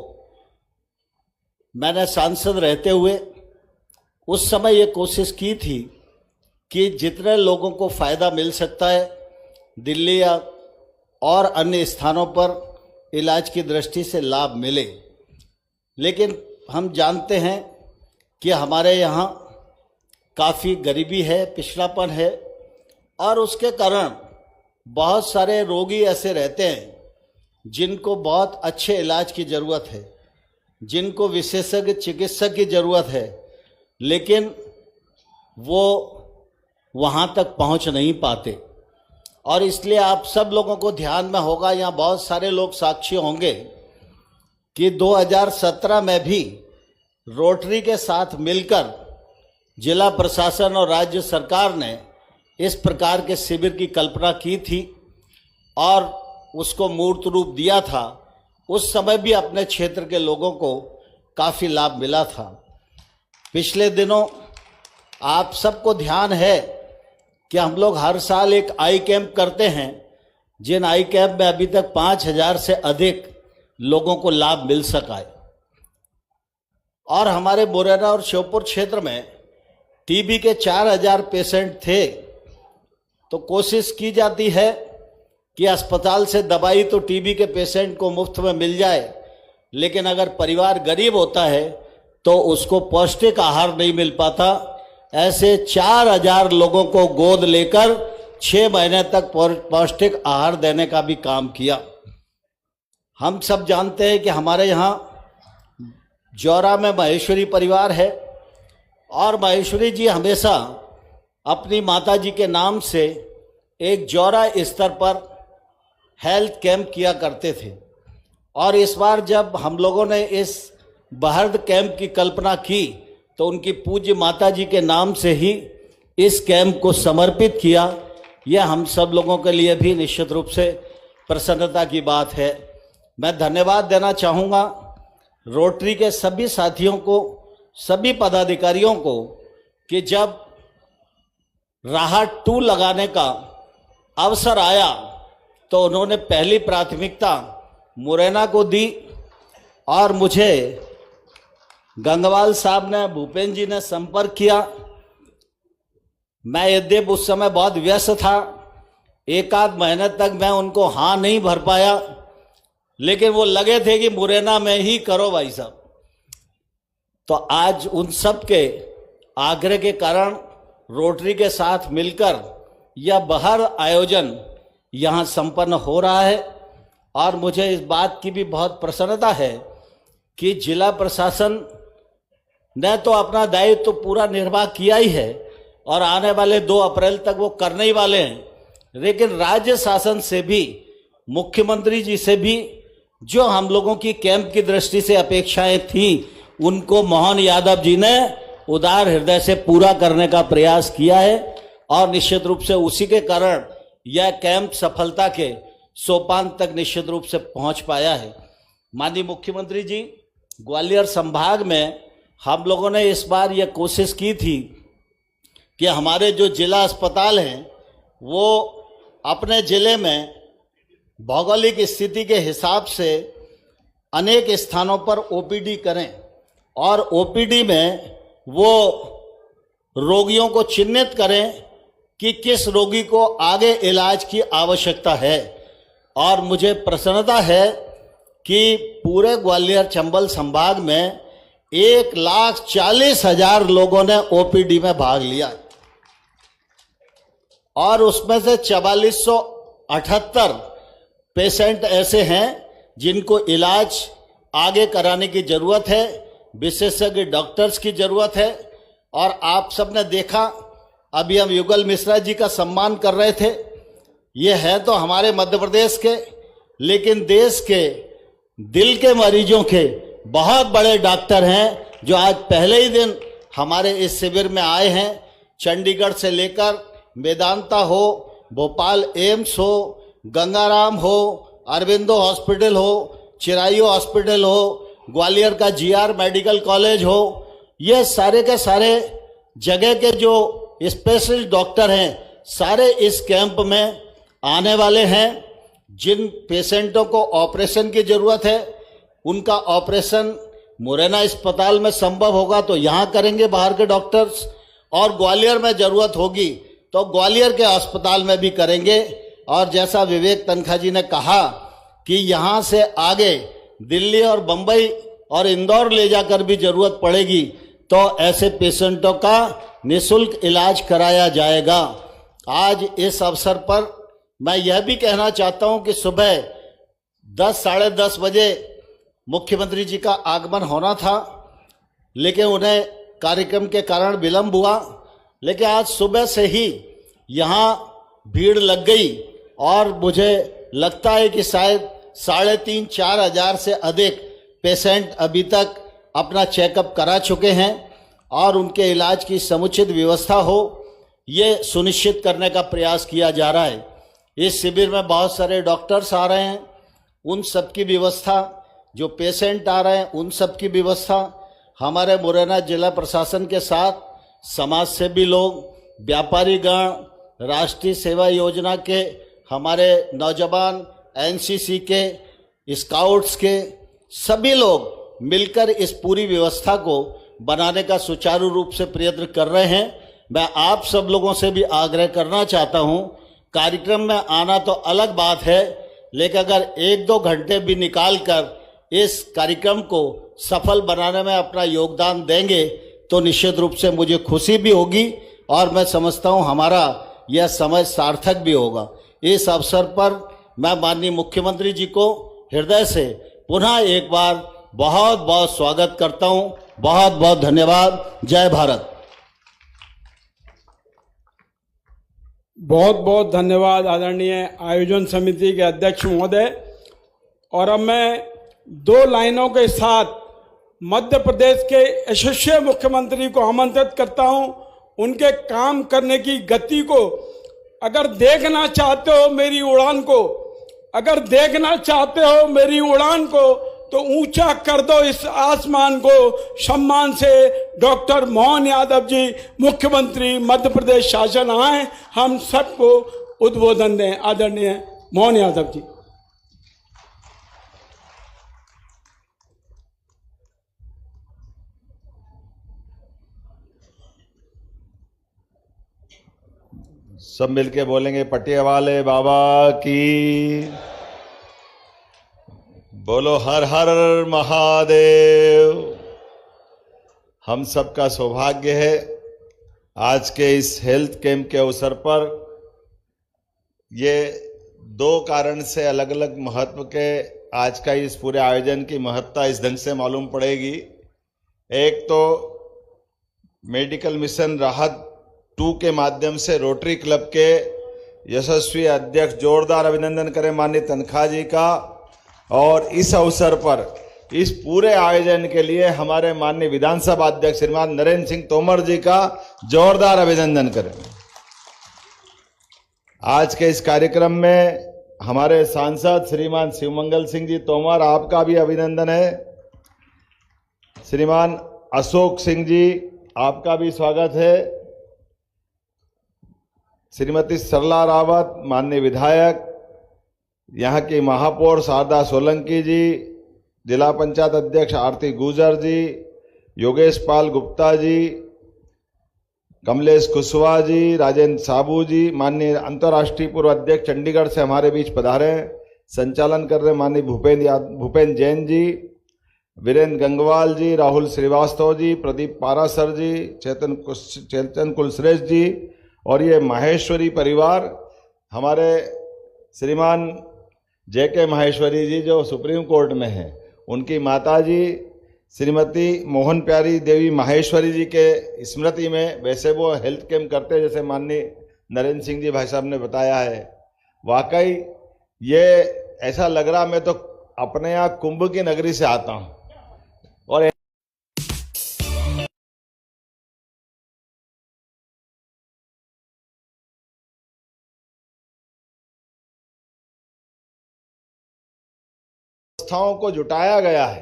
मैंने सांसद रहते हुए उस समय ये कोशिश की थी कि जितने लोगों को फ़ायदा मिल सकता है दिल्ली या और अन्य स्थानों पर इलाज की दृष्टि से लाभ मिले। लेकिन हम जानते हैं कि हमारे यहाँ काफ़ी गरीबी है, पिछड़ापन है, और उसके कारण बहुत सारे रोगी ऐसे रहते हैं जिनको बहुत अच्छे इलाज की ज़रूरत है, जिनको विशेषज्ञ चिकित्सक की ज़रूरत है, लेकिन वो वहाँ तक पहुँच नहीं पाते। और इसलिए आप सब लोगों को ध्यान में होगा, यहाँ बहुत सारे लोग साक्षी होंगे कि 2017 में भी रोटरी के साथ मिलकर जिला प्रशासन और राज्य सरकार ने इस प्रकार के शिविर की कल्पना की थी और उसको मूर्त रूप दिया था। उस समय भी अपने क्षेत्र के लोगों को काफ़ी लाभ मिला था। पिछले दिनों आप सबको ध्यान है कि हम लोग हर साल एक आई कैंप करते हैं, जिन आई कैंप में अभी तक 5000 से अधिक लोगों को लाभ मिल सका है। और हमारे मुरैना और श्योपुर क्षेत्र में टीबी के 4000 पेशेंट थे। तो कोशिश की जाती है कि अस्पताल से दवाई तो टीबी के पेशेंट को मुफ्त में मिल जाए, लेकिन अगर परिवार गरीब होता है तो उसको पौष्टिक आहार नहीं मिल पाता। ऐसे 4000 लोगों को गोद लेकर 6 महीने तक पौष्टिक आहार देने का भी काम किया। हम सब जानते हैं कि हमारे यहाँ जौरा में महेश्वरी परिवार है, और महेश्वरी जी हमेशा अपनी माता जी के नाम से एक जौरा स्तर पर हेल्थ कैंप किया करते थे। और इस बार जब हम लोगों ने इस बहर्द कैंप की कल्पना की तो उनकी पूज्य माता जी के नाम से ही इस कैंप को समर्पित किया। यह हम सब लोगों के लिए भी निश्चित रूप से प्रसन्नता की बात है। मैं धन्यवाद देना चाहूँगा रोटरी के सभी साथियों को, सभी पदाधिकारियों को, कि जब राहत 2 लगाने का अवसर आया तो उन्होंने पहली प्राथमिकता मुरैना को दी। और मुझे गंगवाल साहब ने, भूपेंद्र जी ने संपर्क किया। मैं यद्यप उस समय बहुत व्यस्त था, 1-8 महीने तक मैं उनको हाँ नहीं भर पाया, लेकिन वो लगे थे कि मुरैना में ही करो भाई साहब। तो आज उन सब के आग्रह के कारण रोटरी के साथ मिलकर यह बहर आयोजन यहाँ संपन्न हो रहा है। और मुझे इस बात की भी बहुत प्रसन्नता है कि जिला प्रशासन ने तो अपना दायित्व तो पूरा निर्वाह किया ही है, और आने वाले 2 अप्रैल तक वो करने ही वाले हैं। लेकिन राज्य शासन से भी, मुख्यमंत्री जी से भी जो हम लोगों की कैंप की दृष्टि से अपेक्षाएं थी, उनको मोहन यादव जी ने उदार हृदय से पूरा करने का प्रयास किया है। और निश्चित रूप से उसी के कारण यह कैंप सफलता के सोपान तक निश्चित रूप से पहुंच पाया है। माननीय मुख्यमंत्री जी, ग्वालियर संभाग में हम लोगों ने इस बार यह कोशिश की थी कि हमारे जो जिला अस्पताल हैं वो अपने ज़िले में भौगोलिक स्थिति के हिसाब से अनेक स्थानों पर ओपीडी करें और ओपीडी में वो रोगियों को चिन्हित करें कि किस रोगी को आगे इलाज की आवश्यकता है। और मुझे प्रसन्नता है कि पूरे ग्वालियर चंबल संभाग में 1,40,000 लोगों ने ओपीडी में भाग लिया और उसमें से 4478 पेशेंट ऐसे हैं जिनको इलाज आगे कराने की जरूरत है, विशेषज्ञ डॉक्टर्स की जरूरत है। और आप सबने देखा, अभी हम युगल मिश्रा जी का सम्मान कर रहे थे। ये है तो हमारे मध्य प्रदेश के, लेकिन देश के दिल के मरीजों के बहुत बड़े डॉक्टर हैं जो आज पहले ही दिन हमारे इस शिविर में आए हैं। चंडीगढ़ से लेकर वेदांता हो, भोपाल एम्स हो, गंगाराम हो, अरविंदो हॉस्पिटल हो, चिरायु हॉस्पिटल हो, ग्वालियर का जीआर मेडिकल कॉलेज हो, ये सारे के सारे जगह के जो स्पेशलिस्ट डॉक्टर हैं सारे इस कैंप में आने वाले हैं। जिन पेशेंटों को ऑपरेशन की जरूरत है उनका ऑपरेशन मुरैना अस्पताल में संभव होगा तो यहाँ करेंगे बाहर के डॉक्टर्स, और ग्वालियर में जरूरत होगी तो ग्वालियर के अस्पताल में भी करेंगे। और जैसा विवेक तनखा जी ने कहा कि यहाँ से आगे दिल्ली और बंबई और इंदौर ले जाकर भी जरूरत पड़ेगी तो ऐसे पेशेंटों का निःशुल्क इलाज कराया जाएगा। आज इस अवसर पर मैं यह भी कहना चाहता हूं कि सुबह 10 साढ़े 10 बजे मुख्यमंत्री जी का आगमन होना था, लेकिन उन्हें कार्यक्रम के कारण विलंब हुआ। लेकिन आज सुबह से ही यहाँ भीड़ लग गई और मुझे लगता है कि शायद 3,500-4 हजार से अधिक पेशेंट अभी तक अपना चेकअप करा चुके हैं और उनके इलाज की समुचित व्यवस्था हो, ये सुनिश्चित करने का प्रयास किया जा रहा है। इस शिविर में बहुत सारे डॉक्टर्स आ रहे हैं, उन सब की व्यवस्था, जो पेशेंट आ रहे हैं उन सब की व्यवस्था हमारे मुरैना जिला प्रशासन के साथ समाज सेवी लोग, व्यापारी गण, राष्ट्रीय सेवा योजना के हमारे नौजवान, एनसीसी के, स्काउट्स के सभी लोग मिलकर इस पूरी व्यवस्था को बनाने का सुचारू रूप से प्रयत्न कर रहे हैं। मैं आप सब लोगों से भी आग्रह करना चाहता हूं, कार्यक्रम में आना तो अलग बात है, लेकिन अगर 1-2 घंटे भी निकाल कर इस कार्यक्रम को सफल बनाने में अपना योगदान देंगे तो निश्चित रूप से मुझे खुशी भी होगी और मैं समझता हूं हमारा यह समय सार्थक भी होगा। इस अवसर पर मैं माननीय मुख्यमंत्री जी को हृदय से पुनः एक बार बहुत बहुत स्वागत करता हूं। बहुत बहुत धन्यवाद। जय भारत। बहुत बहुत धन्यवाद आदरणीय आयोजन समिति के अध्यक्ष महोदय। और अब मैं 2 लाइनों के साथ मध्य प्रदेश के यशस्वी मुख्यमंत्री को आमंत्रित करता हूं। उनके काम करने की गति को अगर देखना चाहते हो मेरी उड़ान को, अगर देखना चाहते हो मेरी उड़ान को, तो ऊंचा कर दो इस आसमान को। सम्मान से डॉक्टर मोहन यादव जी मुख्यमंत्री मध्य प्रदेश शासन आए, हम सबको उद्बोधन दें। आदरणीय मोहन यादव जी। सब मिलके बोलेंगे, पटिया वाले बाबा की बोलो, हर हर महादेव। हम सबका सौभाग्य है आज के इस हेल्थ कैंप के अवसर पर, ये 2 कारण से अलग अलग महत्व के आज का इस पूरे आयोजन की महत्ता इस ढंग से मालूम पड़ेगी। एक तो मेडिकल मिशन राहत 2 के माध्यम से रोटरी क्लब के यशस्वी अध्यक्ष, जोरदार अभिनंदन करें माननीय तनखा जी का। और इस अवसर पर इस पूरे आयोजन के लिए हमारे माननीय विधानसभा अध्यक्ष श्रीमान नरेंद्र सिंह तोमर जी का जोरदार अभिनंदन करें। आज के इस कार्यक्रम में हमारे सांसद श्रीमान शिवमंगल सिंह जी तोमर, आपका भी अभिनंदन है। श्रीमान अशोक सिंह जी, आपका भी स्वागत है। श्रीमती सरला रावत, माननीय विधायक, यहाँ की महापौर शारदा सोलंकी जी, जिला पंचायत अध्यक्ष आरती गुजर जी, योगेश पाल गुप्ता जी, कमलेश कुशवाहा जी, राजेंद्र साबू जी, माननीय अंतर्राष्ट्रीय पूर्व अध्यक्ष चंडीगढ़ से हमारे बीच पधारे हैं, संचालन कर रहे माननीय भूपेन जैन जी, वीरेंद्र गंगवाल जी, राहुल श्रीवास्तव जी, प्रदीप पारासर जी, चेतन कुलश्रेष्ठ जी, और ये माहेश्वरी परिवार, हमारे श्रीमान JK माहेश्वरी जी जो सुप्रीम कोर्ट में हैं, उनकी माता जी श्रीमती मोहन प्यारी देवी माहेश्वरी जी के स्मृति में वैसे वो हेल्थ कैंप करते हैं, जैसे माननीय नरेंद्र सिंह जी भाई साहब ने बताया है। वाकई ये ऐसा लग रहा, मैं तो अपने यहाँ कुंभ की नगरी से आता हूँ। और संस्थाओं को जुटाया गया है।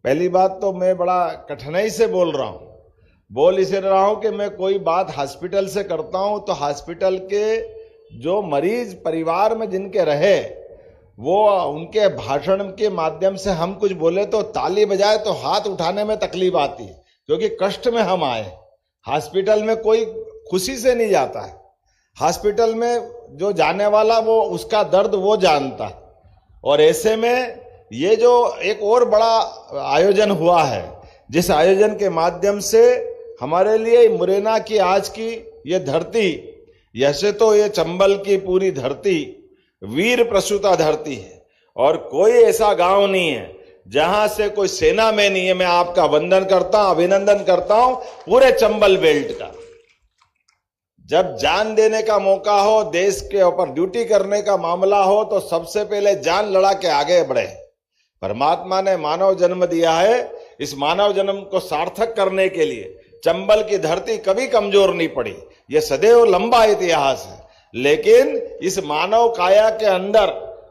पहली बात तो मैं बड़ा कठिनाई से बोल रहा हूं, बोल इसे रहा हूं कि मैं कोई बात हॉस्पिटल से करता हूं तो हॉस्पिटल के जो मरीज परिवार में जिनके रहे, वो उनके भाषण के माध्यम से हम कुछ बोले तो ताली बजाए तो हाथ उठाने में तकलीफ आती है, क्योंकि कष्ट में हम आए। हॉस्पिटल में कोई खुशी से नहीं जाता है, हॉस्पिटल में जो जाने वाला वो उसका दर्द वो जानता है। और ऐसे में ये जो एक और बड़ा आयोजन हुआ है, जिस आयोजन के माध्यम से हमारे लिए मुरैना की आज की ये धरती, ऐसे तो ये चंबल की पूरी धरती वीर प्रसूता धरती है, और कोई ऐसा गांव नहीं है जहां से कोई सेना में नहीं है। मैं आपका वंदन करता हूं, अभिनंदन करता हूं पूरे चंबल बेल्ट का। जब जान देने का मौका हो, देश के ऊपर ड्यूटी करने का मामला हो, तो सबसे पहले जान लड़ा के आगे बढ़े। परमात्मा ने मानव जन्म दिया है, इस मानव जन्म को सार्थक करने के लिए चंबल की धरती कभी कमजोर नहीं पड़ी। यह सदैव लंबा इतिहास है, लेकिन इस मानव काया के अंदर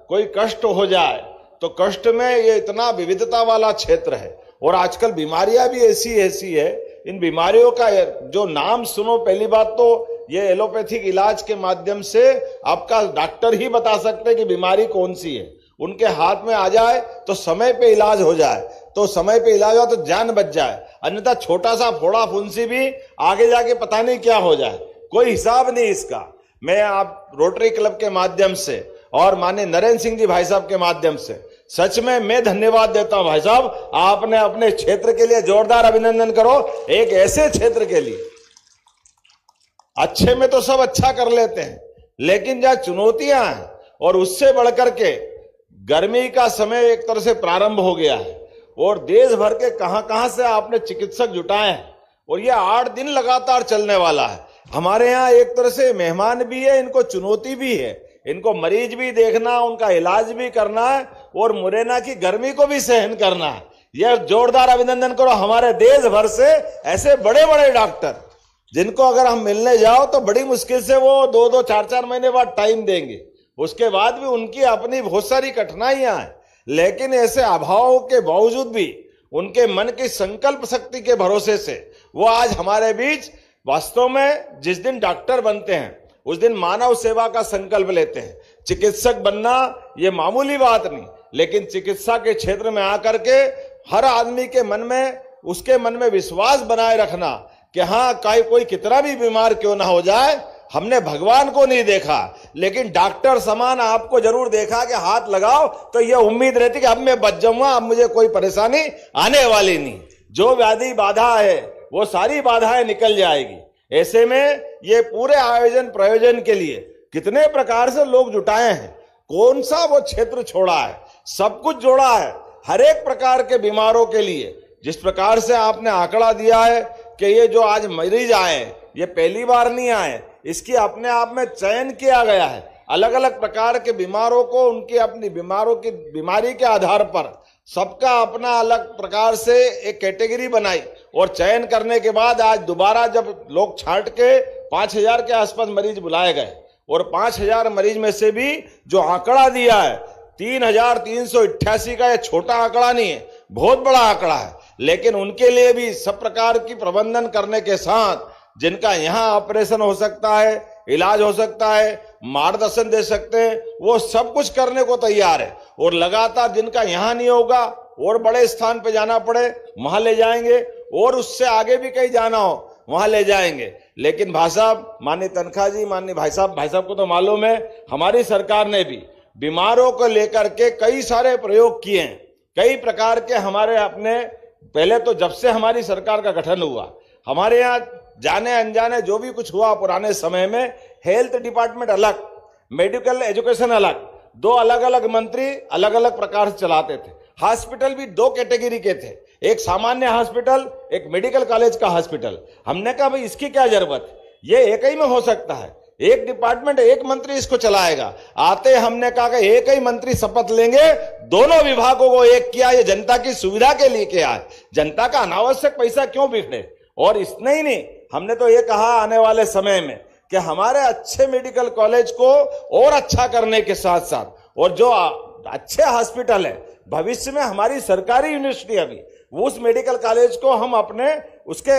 कोई कष्ट हो जाए तो कष्ट में ये इतना विविधता वाला क्षेत्र है। और आजकल बीमारियां भी ऐसी है, इन बीमारियों का जो नाम सुनो, पहली बात तो ये एलोपैथिक इलाज के माध्यम से आपका डॉक्टर ही बता सकते हैं कि बीमारी कौन सी है। उनके हाथ में आ जाए तो समय पे इलाज हो जाए, तो समय पे इलाज हो तो जान बच जाए, अन्यथा छोटा सा फोड़ा फुंसी भी आगे जाके पता नहीं क्या हो जाए, कोई हिसाब नहीं इसका। मैं आप रोटरी क्लब के माध्यम से और माननीय नरेंद्र सिंह जी भाई साहब के माध्यम से सच में मैं धन्यवाद देता हूं। भाई साहब, आपने अपने क्षेत्र के लिए जोरदार अभिनंदन करो, एक ऐसे क्षेत्र के लिए। अच्छे में तो सब अच्छा कर लेते हैं, लेकिन जहां चुनौतियां हैं, और उससे बढ़कर के गर्मी का समय एक तरह से प्रारंभ हो गया है, और देश भर के कहां से आपने चिकित्सक जुटाए हैं, और ये 8 दिन लगातार चलने वाला है। हमारे यहाँ एक तरह से मेहमान भी है, इनको चुनौती भी है, इनको मरीज भी देखना, उनका इलाज भी करना है, और मुरैना की गर्मी को भी सहन करना है। यह जोरदार अभिनंदन करो हमारे देश भर से ऐसे बड़े बड़े डॉक्टर, जिनको अगर हम मिलने जाओ तो बड़ी मुश्किल से वो 2-2, 4-4 महीने बाद टाइम देंगे, उसके बाद भी उनकी अपनी बहुत सारी कठिनाइयां हैं, लेकिन ऐसे अभावों के बावजूद भी उनके मन की संकल्प शक्ति के भरोसे से वो आज हमारे बीच वास्तव में जिस दिन डॉक्टर बनते हैं उस दिन मानव सेवा का संकल्प लेते हैं। चिकित्सक बनना ये मामूली बात नहीं, लेकिन चिकित्सा के क्षेत्र में आकर के हर आदमी के मन में, उसके मन में विश्वास बनाए रखना कि हाँ, कोई कितना भी बीमार क्यों ना हो जाए, हमने भगवान को नहीं देखा लेकिन डॉक्टर समान आपको जरूर देखा कि हाथ लगाओ तो यह उम्मीद रहती कि अब मैं बच जाऊंगा, अब मुझे कोई परेशानी आने वाली नहीं। जो व्याधि बाधा है वो सारी बाधाएं निकल जाएगी। ऐसे में ये पूरे आयोजन प्रयोजन के लिए कितने प्रकार से लोग जुटाए हैं, कौन सा वो क्षेत्र छोड़ा है, सब कुछ जोड़ा है हर एक प्रकार के बीमारों के लिए। जिस प्रकार से आपने आंकड़ा दिया है कि ये जो आज मरीज आए ये पहली बार नहीं आए, इसकी अपने आप में चयन किया गया है। अलग अलग प्रकार के बीमारों को उनकी अपनी बीमारी के आधार पर सबका अपना अलग प्रकार से एक कैटेगरी बनाई और चयन करने के बाद आज दोबारा जब लोग छांट के 5000 के आसपास मरीज बुलाए गए, और 5000 मरीज में से भी जो आंकड़ा दिया है 3388 का, ये छोटा आंकड़ा नहीं है, बहुत बड़ा आंकड़ा है। लेकिन उनके लिए भी सब प्रकार की प्रबंधन करने के साथ जिनका यहाँ ऑपरेशन हो सकता है, इलाज हो सकता है, मार्गदर्शन दे सकते हैं, वो सब कुछ करने को तैयार है। और लगातार जिनका यहाँ नहीं होगा और बड़े स्थान पे जाना पड़े वहां ले जाएंगे, और उससे आगे भी कहीं जाना हो वहां ले जाएंगे। लेकिन भाई साहब, माननीय तनखा जी, माननीय भाई साहब को तो मालूम है, हमारी सरकार ने भी बीमारों को लेकर के कई सारे प्रयोग किए हैं। कई प्रकार के हमारे अपने, पहले तो जब से हमारी सरकार का गठन हुआ, हमारे यहाँ जाने अनजाने जो भी कुछ हुआ पुराने समय में, हेल्थ डिपार्टमेंट अलग, मेडिकल एजुकेशन अलग, दो अलग अलग मंत्री अलग अलग प्रकार से चलाते थे। हॉस्पिटल भी दो कैटेगरी के थे, एक सामान्य हॉस्पिटल, एक मेडिकल कॉलेज का हॉस्पिटल। हमने कहा भाई इसकी क्या जरूरत है, ये एक ही में हो सकता है, एक डिपार्टमेंट एक मंत्री इसको चलाएगा। आते हमने कहा कि एक ही मंत्री शपथ लेंगे, दोनों विभागों को एक किया, ये जनता की सुविधा के लिए किया है, जनता का अनावश्यक पैसा क्यों बिखरे। और इतना ही नहीं, हमने तो ये कहा आने वाले समय में कि हमारे अच्छे मेडिकल कॉलेज को और अच्छा करने के साथ साथ, और जो अच्छे हॉस्पिटल है, भविष्य में हमारी सरकारी यूनिवर्सिटी अभी उस मेडिकल कॉलेज को हम अपने उसके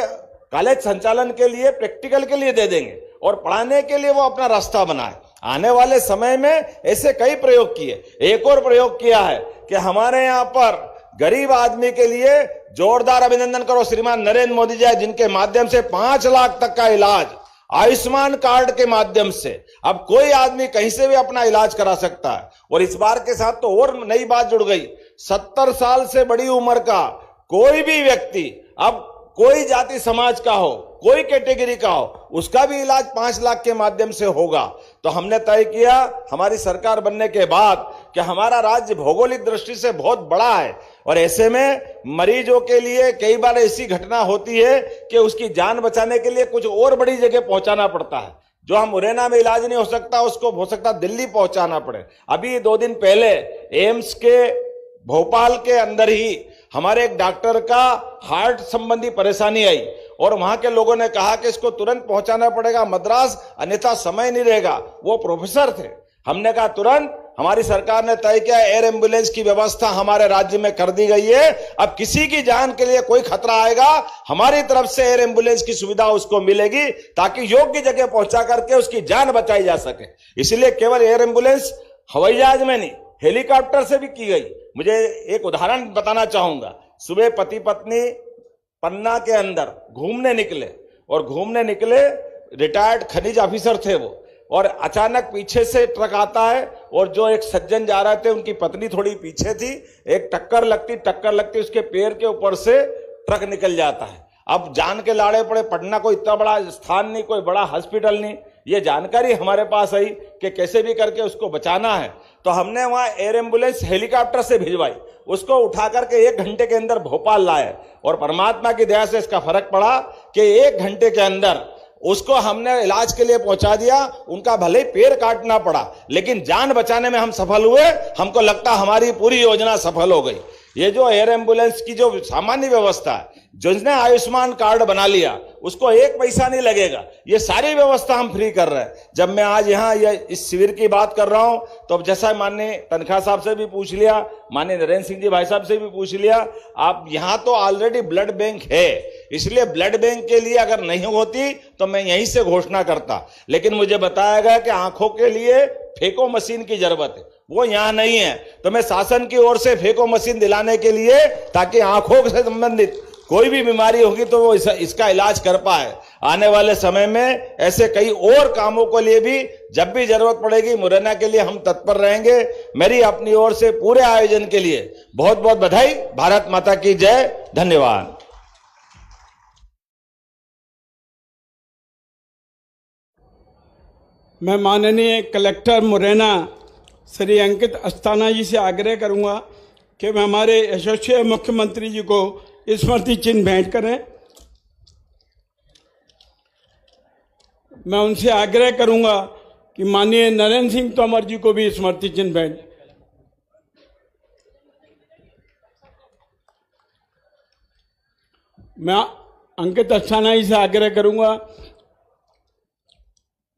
कॉलेज संचालन के लिए, प्रैक्टिकल के लिए दे देंगे, और पढ़ाने के लिए वो अपना रास्ता बनाए। आने वाले समय में ऐसे कई प्रयोग किए। एक और प्रयोग किया है कि हमारे यहाँ पर गरीब आदमी के लिए जोरदार अभिनंदन करो श्रीमान नरेंद्र मोदी जी, जिनके माध्यम से 5 लाख तक का इलाज आयुष्मान कार्ड के माध्यम से अब कोई आदमी कहीं से भी अपना इलाज करा सकता है। और इस बार के साथ तो और नई बात जुड़ गई, 70 साल से बड़ी उम्र का कोई भी व्यक्ति, अब कोई जाति समाज का हो, कोई कैटेगरी का हो, उसका भी इलाज 5 लाख के माध्यम से होगा। तो हमने तय किया हमारी सरकार बनने के बाद कि हमारा राज्य भौगोलिक दृष्टि से बहुत बड़ा है, और ऐसे में मरीजों के लिए कई बार ऐसी घटना होती है कि उसकी जान बचाने के लिए कुछ और बड़ी जगह पहुंचाना पड़ता है। जो हम मुरैना में इलाज नहीं हो सकता, उसको हो सकता दिल्ली पहुंचाना पड़े। अभी 2 दिन पहले एम्स के भोपाल के अंदर ही हमारे एक डॉक्टर का हार्ट संबंधी परेशानी आई, और वहां के लोगों ने कहा कि इसको तुरंत पहुंचाना पड़ेगा मद्रास, अन्यथा समय नहीं रहेगा। वो प्रोफेसर थे। हमने कहा तुरंत, हमारी सरकार ने तय किया, एयर एम्बुलेंस की व्यवस्था हमारे राज्य में कर दी गई है। अब किसी की जान के लिए कोई खतरा आएगा, हमारी तरफ से एयर एम्बुलेंस की सुविधा उसको मिलेगी, ताकि योग्य जगह पहुंचा करके उसकी जान बचाई जा सके। इसलिए केवल एयर एम्बुलेंस हवाई जहाज में नहीं, हेलीकॉप्टर से भी की गई। मुझे एक उदाहरण बताना चाहूंगा। सुबह पति पत्नी पन्ना के अंदर घूमने निकले, और घूमने निकले, रिटायर्ड खनिज ऑफिसर थे वो, और अचानक पीछे से ट्रक आता है, और जो एक सज्जन जा रहे थे उनकी पत्नी थोड़ी पीछे थी, एक टक्कर लगती उसके पैर के ऊपर से ट्रक निकल जाता है। अब जान के लाड़े पड़े, पटना कोई इतना बड़ा स्थान नहीं, कोई बड़ा हॉस्पिटल नहीं, ये जानकारी हमारे पास आई कि कैसे भी करके उसको बचाना है। तो हमने वहां एयर एम्बुलेंस हेलीकॉप्टर से भिजवाई, उसको उठा करके 1 घंटे के अंदर भोपाल लाए, और परमात्मा की दया से इसका फर्क पड़ा कि 1 घंटे के अंदर उसको हमने इलाज के लिए पहुंचा दिया। उनका भले ही पैर काटना पड़ा, लेकिन जान बचाने में हम सफल हुए। हमको लगता हमारी पूरी योजना सफल हो गई। ये जो एयर एम्बुलेंस की जो सामान्य व्यवस्था है, जिसने आयुष्मान कार्ड बना लिया उसको 1 पैसा नहीं लगेगा। ये सारी व्यवस्था हम फ्री कर रहे हैं। जब मैं आज यहाँ इस शिविर की बात कर रहा हूं, तो अब जैसा माननीय तनखा साहब से भी पूछ लिया, माननीय नरेंद्र सिंह जी भाई साहब से भी पूछ लिया, आप यहाँ तो ऑलरेडी ब्लड बैंक है, इसलिए ब्लड बैंक के लिए अगर नहीं होती तो मैं यहीं से घोषणा करता। लेकिन मुझे बताया गया कि आंखों के लिए फेको मशीन की जरूरत है, वो यहां नहीं है। तो मैं शासन की ओर से फेको मशीन दिलाने के लिए, ताकि आंखों से संबंधित कोई भी बीमारी होगी तो वो इसका इलाज कर पाए। आने वाले समय में ऐसे कई और कामों के लिए भी जब भी जरूरत पड़ेगी मुरैना के लिए हम तत्पर रहेंगे। मेरी अपनी ओर से पूरे आयोजन के लिए बहुत बहुत बधाई। भारत माता की जय। धन्यवाद। मैं माननीय कलेक्टर मुरैना श्री अंकित अस्थाना जी से आग्रह करूंगा कि मैं हमारे यशस्वी मुख्यमंत्री जी को स्मृति चिन्ह भेंट करें। मैं उनसे आग्रह करूंगा कि माननीय नरेंद्र सिंह तोमर जी को भी स्मृति चिन्ह भेंट। मैं अंकित अस्थाना जी से आग्रह करूंगा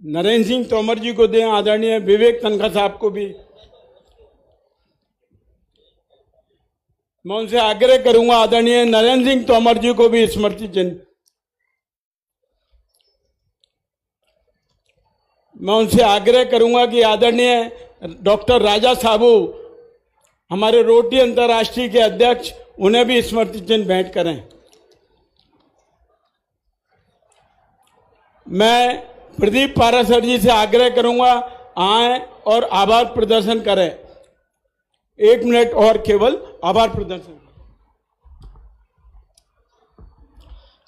नरेंद्र सिंह तोमर जी को दें, आदरणीय विवेक तनखा साहब को भी। मैं उनसे आग्रह करूंगा आदरणीय नरेंद्र सिंह तोमर जी को भी स्मृति चिन्ह। मैं उनसे आग्रह करूंगा कि आदरणीय डॉक्टर राजा साहू हमारे रोटरी अंतर्राष्ट्रीय के अध्यक्ष, उन्हें भी स्मृति चिन्ह भेंट करें। मैं प्रदीप पाराशर जी से आग्रह करूंगा आए और आभार प्रदर्शन करें। 1 मिनट और केवल आभार प्रदर्शन।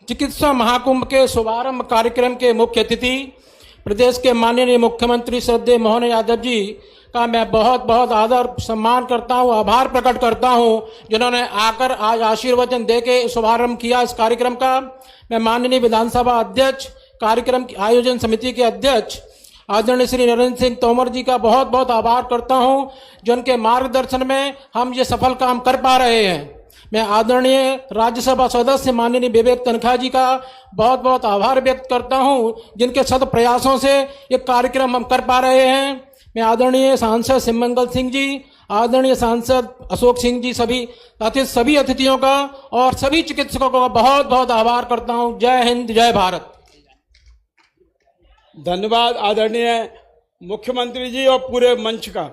चिकित्सा महाकुंभ के शुभारंभ कार्यक्रम के मुख्य अतिथि प्रदेश के माननीय मुख्यमंत्री श्रद्धेय मोहन यादव जी का मैं बहुत बहुत आदर सम्मान करता हूं, आभार प्रकट करता हूं, जिन्होंने आकर आज आशीर्वचन देके शुभारंभ किया इस कार्यक्रम का। मैं माननीय विधानसभा अध्यक्ष, कार्यक्रम की आयोजन समिति के अध्यक्ष आदरणीय श्री नरेंद्र सिंह तोमर जी का बहुत बहुत आभार करता हूं, जिनके मार्गदर्शन में हम ये सफल काम कर पा रहे हैं। मैं आदरणीय राज्यसभा सदस्य माननीय विवेक तनखा जी का बहुत बहुत आभार व्यक्त करता हूं, जिनके सद प्रयासों से ये कार्यक्रम हम कर पा रहे हैं। मैं आदरणीय सांसद सिमंगल सिंह जी, आदरणीय सांसद अशोक सिंह जी, सभी अतिथियों का और सभी चिकित्सकों का बहुत बहुत आभार करता हूं। जय हिंद, जय भारत। धन्यवाद आदरणीय मुख्यमंत्री जी और पूरे मंच का।